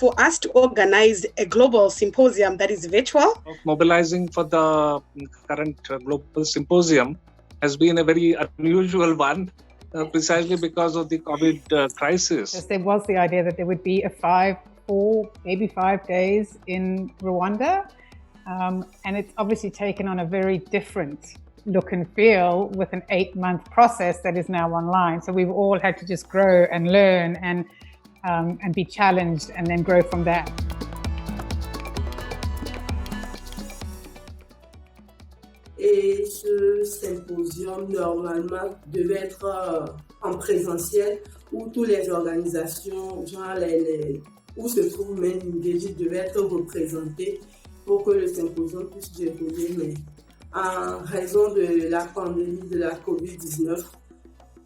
for us to organize a global symposium that is virtual. Mobilizing for the current global symposium has been a very unusual one, precisely because of the COVID crisis. There was the idea that there would be 4, maybe 5 days in Rwanda, and it's obviously taken on a very different look and feel with an 8-month process that is now online. So we've all had to just grow and learn and be challenged and then grow from that. Et ce symposium, normalement, devait être en présentiel, où toutes les organisations, genre où se trouve MenEngage, devaient être représentées pour que le symposium puisse dérouler. Mais en raison de la pandémie de la COVID-19,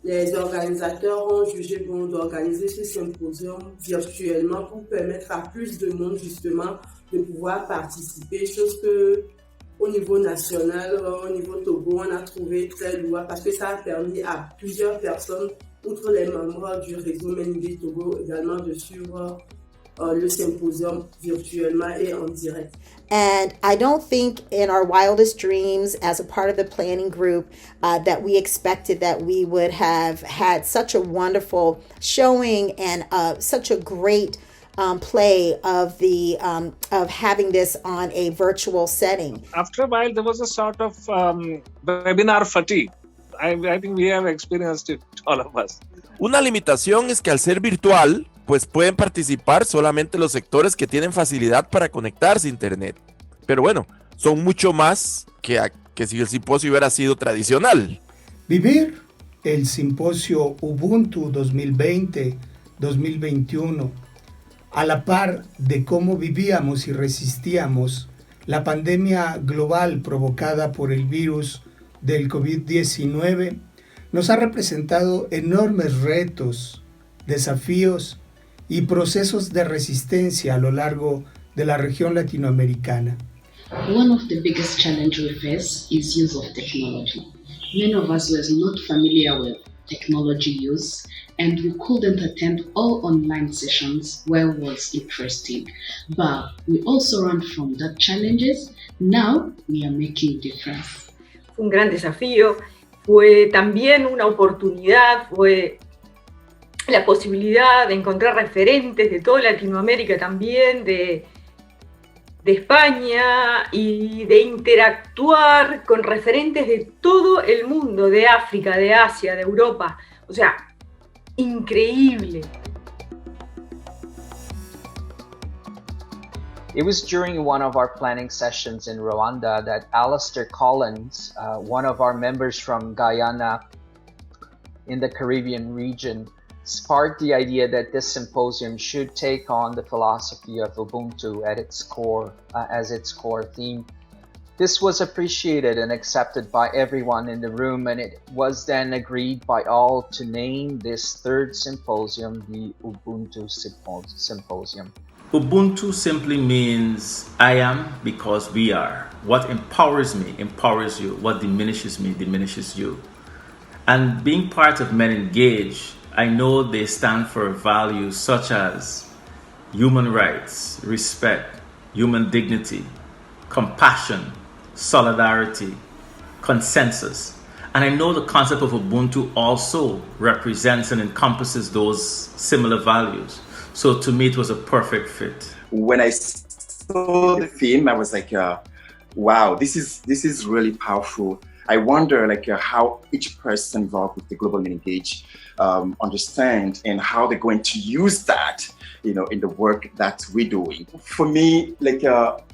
les organisateurs ont jugé bon d'organiser ce symposium virtuellement pour permettre à plus de monde justement de pouvoir participer, chose que au niveau national, au niveau Togo, on a trouvé très louable parce que ça a permis à plusieurs personnes, outre les membres du réseau MenEngage Togo, également de suivre le symposium virtuellement et en direct. And I don't think in our wildest dreams as a part of the planning group that we expected that we would have had such a wonderful showing and such a great play of the of having this on a virtual setting. After a while, there was a sort of webinar fatigue. I think we have experienced it, all of us. Una limitación es que al ser virtual, pues pueden participar solamente los sectores que tienen facilidad para conectarse a internet. Pero bueno, son mucho más que si el simposio hubiera sido tradicional. Vivir el simposio Ubuntu 2020-2021 a la par de cómo vivíamos y resistíamos la pandemia global provocada por el virus del COVID-19, nos ha representado enormes retos, desafíos y procesos de resistencia a lo largo de la región latinoamericana. One of the biggest challenges we face is use of technology. Many of us were not familiar with technology use, and we couldn't attend all online sessions where it was interesting. But we also learned from that challenges. Now we are making a difference. Fue un gran desafío, fue también una oportunidad, fue la posibilidad de encontrar referentes de toda Latinoamérica también, de España, y de interactuar con referentes de todo el mundo, de África, de Asia, de Europa. O sea, increíble. It was during one of our planning sessions in Rwanda that Alistair Collins, one of our members from Guyana in the Caribbean region, sparked the idea that this symposium should take on the philosophy of Ubuntu at its core, as its core theme. This was appreciated and accepted by everyone in the room, and it was then agreed by all to name this third symposium the Ubuntu Symposium. Ubuntu simply means I am because we are. What empowers me empowers you. What diminishes me diminishes you. And being part of MenEngage, I know they stand for values such as human rights, respect, human dignity, compassion, solidarity, consensus. And I know the concept of Ubuntu also represents and encompasses those similar values. So to me, it was a perfect fit. When I saw the theme, I was like, wow, this is really powerful. I wonder how each person involved with the global MenEngage understand and how they're going to use that, in the work that we're doing. For me,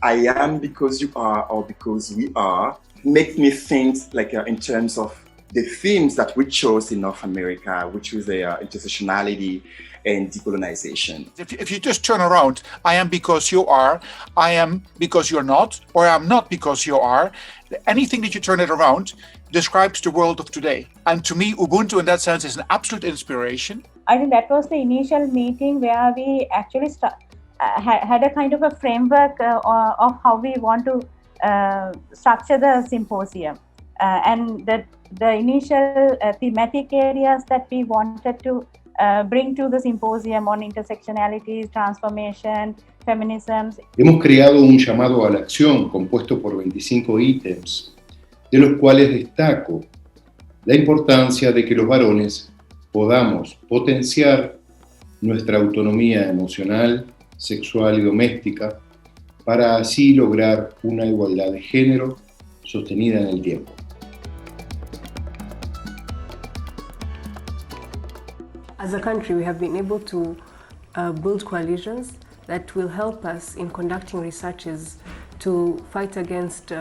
I am because you are or because we are, make me think in terms of the themes that we chose in North America, which was intersectionality and decolonization. If you just turn around, I am because you are, I am because you're not, or I'm not because you are, anything that you turn it around describes the world of today. And to me, Ubuntu in that sense is an absolute inspiration. I think that was the initial meeting where we actually had a kind of a framework of how we want to structure the symposium. And the initial thematic areas that we wanted to bring to the symposium on intersectionalities, transformation, feminism. Hemos creado un llamado a la acción compuesto por 25 ítems, de los cuales destaco la importancia de que los varones podamos potenciar nuestra autonomía emocional, sexual y doméstica para así lograr una igualdad de género sostenida en el tiempo. As a country, we have been able to build coalitions that will help us in conducting researches to fight against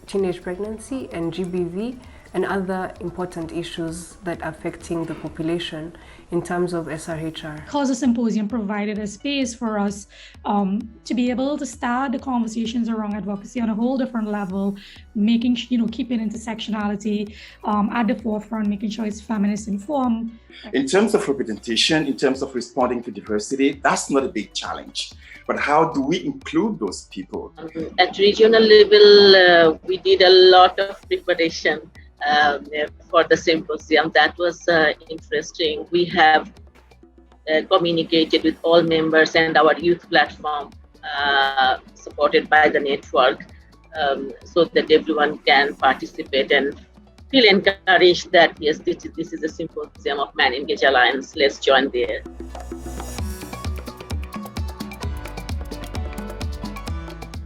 teenage pregnancy and GBV and other important issues that are affecting the population in terms of SRHR. Because the symposium provided a space for us to be able to start the conversations around advocacy on a whole different level, making, keeping intersectionality at the forefront, making sure it's feminist informed. In terms of representation, in terms of responding to diversity, that's not a big challenge. But how do we include those people? At regional level, we did a lot of preparation for the symposium. That was interesting. We have communicated with all members and our youth platform supported by the network so that everyone can participate and feel encouraged that yes, this is a symposium of MenEngage Alliance. Let's join there.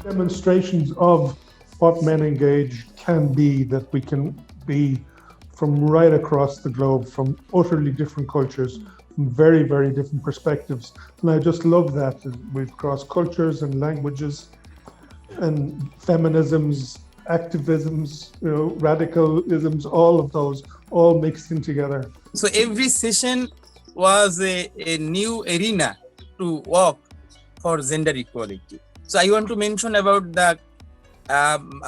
Demonstrations of what MenEngage can be, that we can be from right across the globe, from utterly different cultures, from very, very different perspectives. And I just love that. We've crossed cultures and languages and feminisms, activisms, radicalisms, all of those, all mixed in together. So every session was a new arena to work for gender equality. So I want to mention about the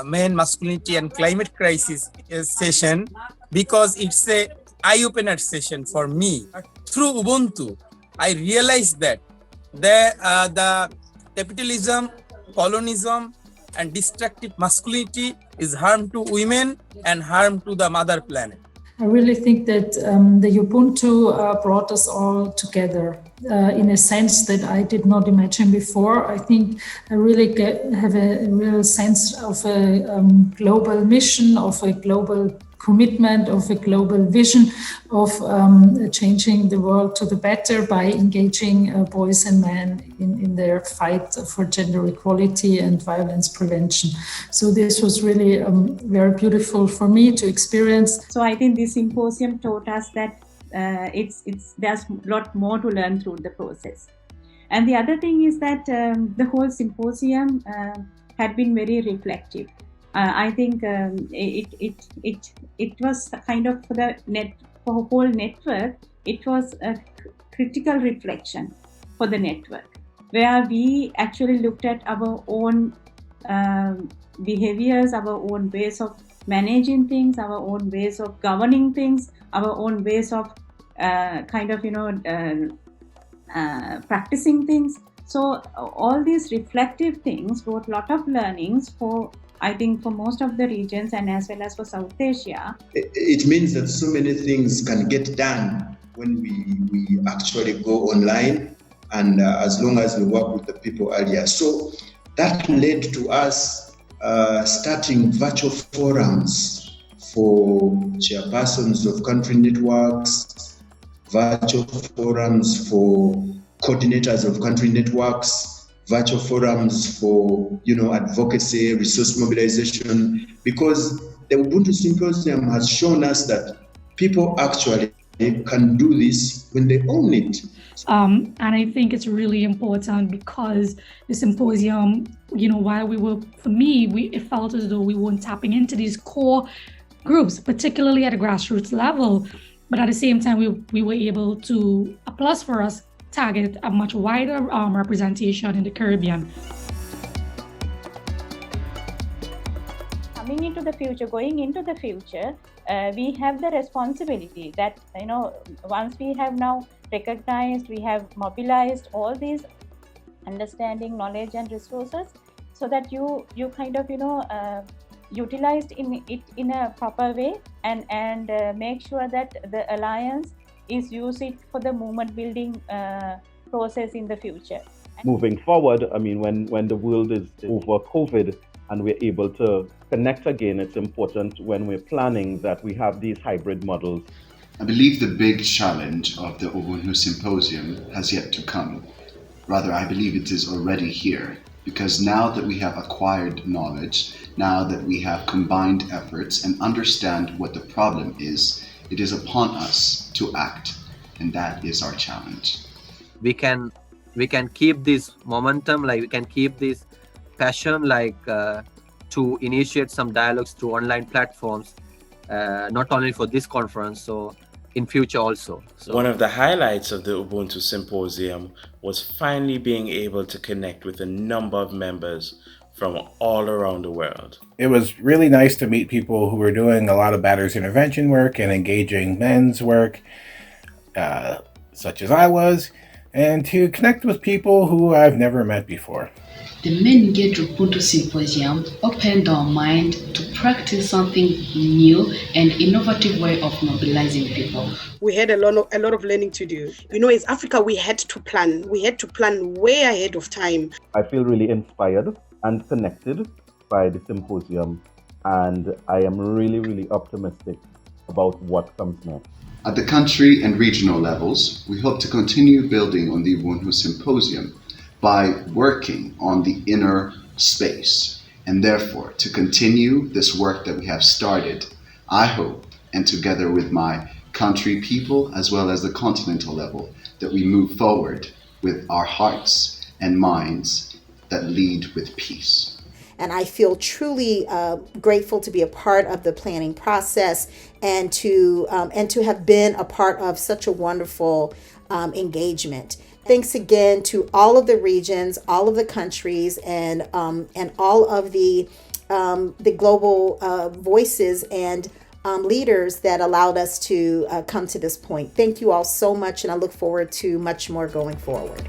men, masculinity and climate crisis session, because it's a eye-opener session for me. Through Ubuntu, I realized that the capitalism, colonism and destructive masculinity is harm to women and harm to the mother planet. I really think that the Ubuntu brought us all together in a sense that I did not imagine before. I think I really have a real sense of a global mission, of a global commitment, of a global vision of changing the world to the better by engaging boys and men in their fight for gender equality and violence prevention. So this was really very beautiful for me to experience. So I think this symposium taught us that there's a lot more to learn through the process. And the other thing is that the whole symposium had been very reflective. I think it was kind of for the whole network. It was a critical reflection for the network, where we actually looked at our own behaviors, our own ways of managing things, our own ways of governing things, our own ways of practicing things. So all these reflective things brought a lot of learnings for, I think, for most of the regions and as well as for South Asia. It means that so many things can get done when we actually go online, and as long as we work with the people earlier. So that led to us starting virtual forums for chairpersons of country networks, virtual forums for coordinators of country networks, virtual forums for advocacy, resource mobilization, because the Ubuntu Symposium has shown us that people actually can do this when they own it. And I think it's really important because the symposium, while it felt as though we weren't tapping into these core groups, particularly at a grassroots level, but at the same time, we were able to, a plus for us, target a much wider representation in the Caribbean. Going into the future, we have the responsibility that, once we have now recognized, we have mobilized all these understanding, knowledge and resources, so that you kind of, utilized it in a proper way and make sure that the alliance is use it for the movement building process in the future. Moving forward, I mean, when the world is over COVID and we're able to connect again, it's important when we're planning that we have these hybrid models. I believe the big challenge of the Ubuntu Symposium has yet to come. Rather, I believe it is already here, because now that we have acquired knowledge, now that we have combined efforts and understand what the problem is, it is upon us to act, and that is our challenge. We can keep this momentum, like we can keep this passion, like to initiate some dialogues through online platforms, not only for this conference, so in future also. So one of the highlights of the Ubuntu Symposium was finally being able to connect with a number of members from all around the world. It was really nice to meet people who were doing a lot of batters intervention work and engaging men's work, such as I was, and to connect with people who I've never met before. The MenEngage Ubuntu Symposium opened our mind to practice something new and innovative way of mobilizing people. We had a lot of learning to do. You know, as Africa, we had to plan. We had to plan way ahead of time. I feel really inspired and connected by the symposium, and I am really, really optimistic about what comes next. At the country and regional levels, we hope to continue building on the Ubuntu Symposium by working on the inner space, and therefore to continue this work that we have started, I hope, and together with my country people as well as the continental level, that we move forward with our hearts and minds that lead with peace. And I feel truly grateful to be a part of the planning process and to have been a part of such a wonderful engagement. Thanks again to all of the regions, all of the countries, and all of the global voices and leaders that allowed us to come to this point. Thank you all so much, and I look forward to much more going forward.